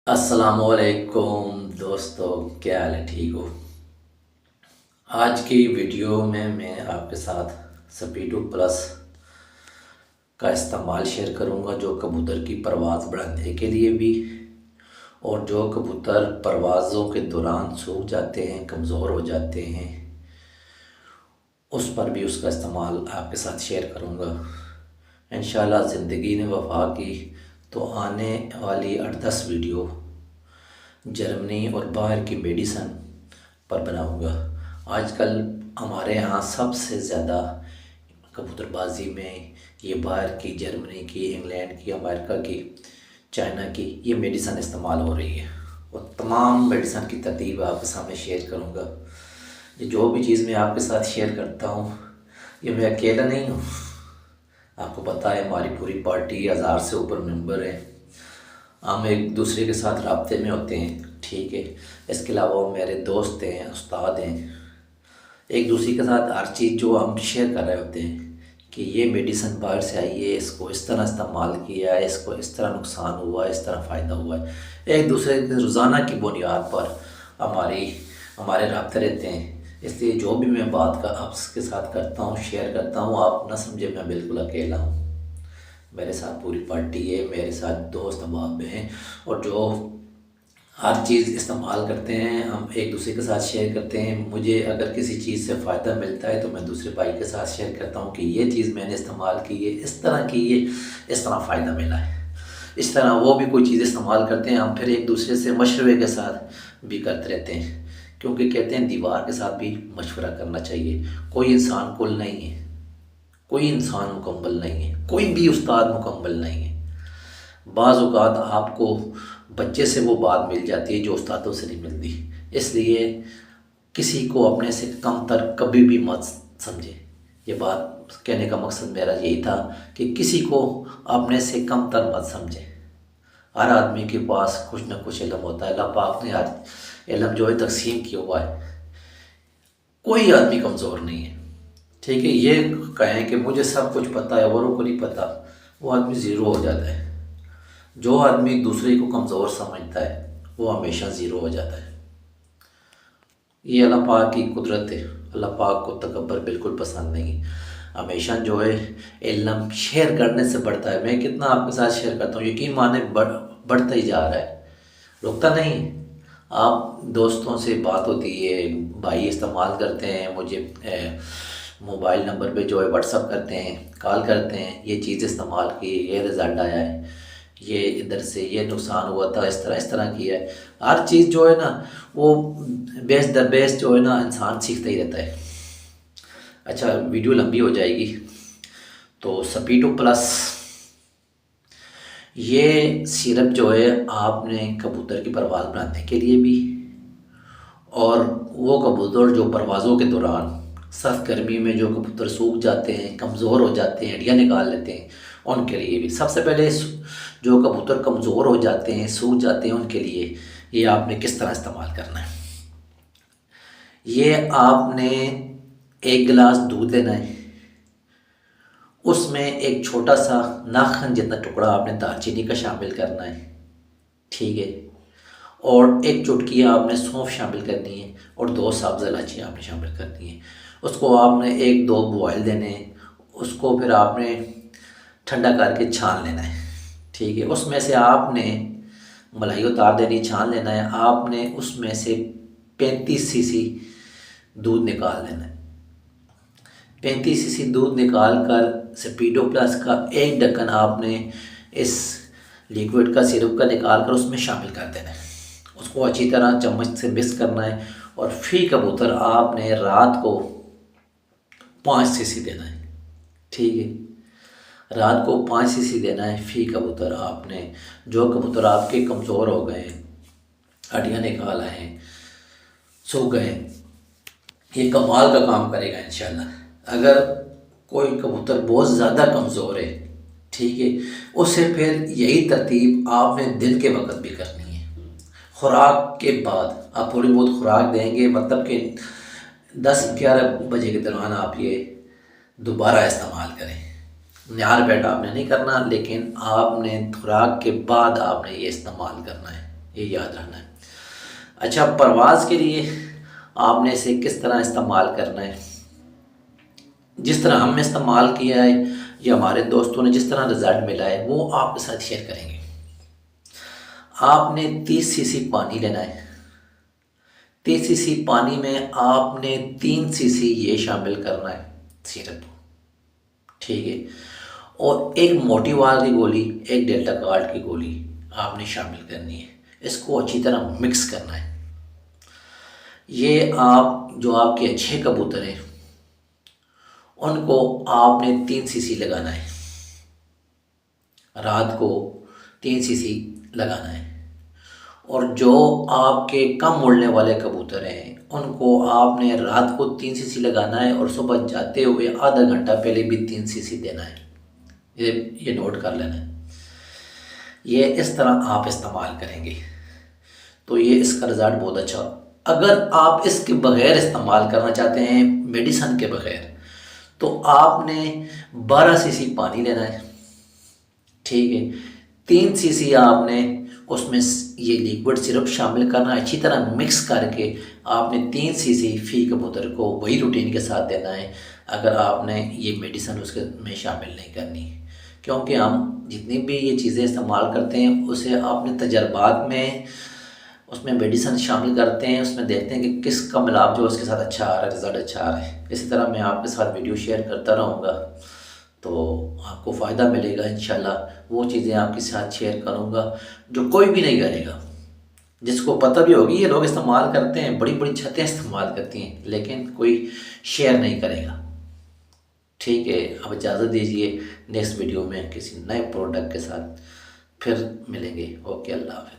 السلام علیکم دوستو، کیا حال ہے؟ ٹھیک ہو؟ آج کی ویڈیو میں آپ کے ساتھ سپیڈو پلس کا استعمال شیئر کروں گا، جو کبوتر کی پرواز بڑھانے کے لیے بھی، اور جو کبوتر پروازوں کے دوران سوکھ جاتے ہیں، کمزور ہو جاتے ہیں، اس پر بھی اس کا استعمال آپ کے ساتھ شیئر کروں گا۔ انشاءاللہ زندگی نے وفا کی تو آنے والی 8-10 ویڈیو جرمنی اور باہر کی میڈیسن پر بناؤں گا۔ آج کل ہمارے ہاں سب سے زیادہ کبوتر بازی میں یہ باہر کی، جرمنی کی، انگلینڈ کی، امریکہ کی، چائنا کی یہ میڈیسن استعمال ہو رہی ہے، اور تمام میڈیسن کی ترتیب آپ کے سامنے شیئر کروں گا۔ یہ جو بھی چیز میں آپ کے ساتھ شیئر کرتا ہوں، یہ میں اکیلا نہیں ہوں، آپ کو پتہ ہے ہماری پوری پارٹی 1000 سے اوپر ممبر ہیں، ہم ایک دوسرے کے ساتھ رابطے میں ہوتے ہیں، ٹھیک ہے۔ اس کے علاوہ میرے دوست ہیں، استاد ہیں، ایک دوسرے کے ساتھ ہر چیز جو ہم شیئر کر رہے ہوتے ہیں کہ یہ میڈیسن باہر سے آئی ہے، اس کو اس طرح استعمال کیا ہے، اس کو اس طرح نقصان ہوا ہے، اس طرح فائدہ ہوا ہے، ایک دوسرے کے روزانہ کی بنیاد پر ہمارے رابطے رہتے ہیں۔ اس لیے جو بھی میں بات آپ کے ساتھ کرتا ہوں، شیئر کرتا ہوں، آپ نہ سمجھے میں بالکل اکیلا ہوں، میرے ساتھ پوری پارٹی ہے، میرے ساتھ دوست احباب ہیں، اور جو ہر چیز استعمال کرتے ہیں ہم ایک دوسرے کے ساتھ شیئر کرتے ہیں۔ مجھے اگر کسی چیز سے فائدہ ملتا ہے تو میں دوسرے بھائی کے ساتھ شیئر کرتا ہوں کہ یہ چیز میں نے استعمال کی ہے، اس طرح کی ہے، اس طرح فائدہ ملا ہے۔ اس طرح وہ بھی کوئی چیز استعمال کرتے ہیں، ہم پھر ایک دوسرے سے مشورے کے ساتھ بھی کرتے رہتے ہیں، کیونکہ کہتے ہیں دیوار کے ساتھ بھی مشورہ کرنا چاہیے۔ کوئی انسان کل نہیں ہے، کوئی انسان مکمل نہیں ہے، کوئی بھی استاد مکمل نہیں ہے۔ بعض اوقات آپ کو بچے سے وہ بات مل جاتی ہے جو استادوں سے نہیں ملتی، اس لیے کسی کو اپنے سے کم تر کبھی بھی مت سمجھے۔ یہ بات کہنے کا مقصد میرا یہی تھا کہ کسی کو اپنے سے کم تر مت سمجھے۔ ہر آدمی کے پاس کچھ نہ کچھ علم ہوتا ہے، اللہ پاک نے ہر علم جو ہے تقسیم کیا ہوا ہے، کوئی آدمی کمزور نہیں ہے، ٹھیک ہے۔ یہ کہیں کہ مجھے سب کچھ پتہ ہے اوروں کو نہیں پتہ، وہ آدمی زیرو ہو جاتا ہے۔ جو آدمی دوسرے کو کمزور سمجھتا ہے وہ ہمیشہ زیرو ہو جاتا ہے۔ یہ اللہ پاک کی قدرت ہے، اللہ پاک کو تکبر بالکل پسند نہیں، ہمیشہ جو ہے علم شیئر کرنے سے بڑھتا ہے۔ میں کتنا آپ کے ساتھ شیئر کرتا ہوں، یقین مانے بڑھتا ہی جا رہا ہے، رکتا نہیں۔ آپ دوستوں سے بات ہوتی ہے، بھائی استعمال کرتے ہیں، مجھے موبائل نمبر پہ جو ہے واٹس اپ کرتے ہیں، کال کرتے ہیں، یہ چیز استعمال کی، یہ رزلٹ آیا ہے، یہ ادھر سے یہ نقصان ہوا تھا، اس طرح کیا ہے۔ ہر چیز جو ہے نا وہ بیس در بیس جو ہے نا انسان سیکھتا ہی رہتا ہے۔ اچھا ویڈیو لمبی ہو جائے گی، تو سپیڈو پلس یہ سیرپ جو ہے آپ نے کبوتر کی پرواز بنانے کے لیے بھی، اور وہ کبوتر جو پروازوں کے دوران سخت گرمی میں جو کبوتر سوکھ جاتے ہیں، کمزور ہو جاتے ہیں، ہڈیاں نکال لیتے ہیں، ان کے لیے بھی۔ سب سے پہلے جو کبوتر کمزور ہو جاتے ہیں، سوکھ جاتے ہیں، ان کے لیے یہ آپ نے کس طرح استعمال کرنا ہے۔ یہ آپ نے 1 گلاس دودھ لینا ہے، اس میں ایک چھوٹا سا ناخن جتنا ٹکڑا آپ نے دار چینی کا شامل کرنا ہے، ٹھیک ہے، اور 1 چٹکی آپ نے سونف شامل کرنی ہے، اور 2 سابز الائچی آپ نے شامل کرنی ہے۔ اس کو آپ نے 1-2 بوائل دینے ہیں، اس کو پھر آپ نے ٹھنڈا کر کے چھان لینا ہے، ٹھیک ہے۔ اس میں سے آپ نے ملائی اتار دینی، چھان لینا ہے، آپ نے اس میں سے 35 سی سی دودھ نکال لینا ہے۔ 35 سی سی دودھ نکال کر سپیڈو پلس کا 1 ڈھکن آپ نے اس لیکوڈ کا، سیرپ کا نکال کر اس میں شامل کر دینا ہے۔ اس کو اچھی طرح چمچ سے مکس کرنا ہے، اور فی کبوتر آپ نے رات کو 5 سی سی دینا ہے، ٹھیک ہے۔ رات کو 5 سی سی دینا ہے فی کبوتر آپ نے۔ جو کبوتر آپ کے کمزور ہو گئے ہیں، ہڈیاں نکال آئے ہیں، سو گئے، یہ کمال کا کام کرے گا انشاءاللہ۔ اگر کوئی کبوتر بہت زیادہ کمزور ہے، ٹھیک ہے، اسے پھر یہی ترتیب آپ نے دن کے وقت بھی کرنی ہے۔ خوراک کے بعد آپ تھوڑی بہت خوراک دیں گے، مطلب کہ 10-11 بجے کے دوران آپ یہ دوبارہ استعمال کریں۔ نہار بیٹھ آپ نے نہیں کرنا، لیکن آپ نے خوراک کے بعد آپ نے یہ استعمال کرنا ہے، یہ یاد رکھنا ہے۔ اچھا، پرواز کے لیے آپ نے اسے کس طرح استعمال کرنا ہے، جس طرح ہم نے استعمال کیا ہے یا ہمارے دوستوں نے جس طرح رزلٹ ملا ہے وہ آپ کے ساتھ شیئر کریں گے۔ آپ نے 30 سی سی پانی لینا ہے۔ 30 سی سی پانی میں آپ نے 3 سی سی یہ شامل کرنا ہے سیرپ، ٹھیک ہے، اور ایک موٹی وال کی گولی، ایک ڈیلٹا کارڈ کی گولی آپ نے شامل کرنی ہے۔ اس کو اچھی طرح مکس کرنا ہے۔ یہ جو آپ کے اچھے کبوتر ہیں ان کو آپ نے 3 سی سی لگانا ہے، رات کو 3 سی سی لگانا ہے، اور جو آپ کے کم اڑنے والے کبوتر ہیں ان کو آپ نے رات کو 3 سی سی لگانا ہے، اور صبح جاتے ہوئے آدھا گھنٹہ پہلے بھی 3 سی سی دینا ہے۔ یہ نوٹ کر لینا ہے۔ یہ اس طرح آپ استعمال کریں گے تو یہ اس کا رزلٹ بہت اچھا۔ اگر آپ اس کے بغیر استعمال کرنا چاہتے ہیں، میڈیسن کے بغیر، تو آپ نے 12 سی سی پانی لینا ہے، ٹھیک ہے، 3 سی سی آپ نے اس میں یہ لیکوڈ سرپ شامل کرنا ہے، اچھی طرح مکس کر کے آپ نے 3 سی سی فی کبوتر کو وہی روٹین کے ساتھ دینا ہے، اگر آپ نے یہ میڈیسن اس کے میں شامل نہیں کرنی، کیونکہ ہم جتنی بھی یہ چیزیں استعمال کرتے ہیں اسے آپ نے تجربات میں اس میں میڈیسن شامل کرتے ہیں، اس میں دیکھتے ہیں کہ کس کا ملاپ جو اس کے ساتھ اچھا آ رہا ہے، رزلٹ اچھا آ رہا ہے۔ اسی طرح میں آپ کے ساتھ ویڈیو شیئر کرتا رہوں گا تو آپ کو فائدہ ملے گا انشاءاللہ۔ وہ چیزیں آپ کے ساتھ شیئر کروں گا جو کوئی بھی نہیں کرے گا، جس کو پتہ بھی ہوگی یہ لوگ استعمال کرتے ہیں، بڑی بڑی چھتیں استعمال کرتی ہیں، لیکن کوئی شیئر نہیں کرے گا، ٹھیک ہے۔ اب اجازت دیجیے، نیکسٹ ویڈیو میں کسی نئے پروڈکٹ کے ساتھ پھر ملیں گے۔ اوکے، اللہ حافظ۔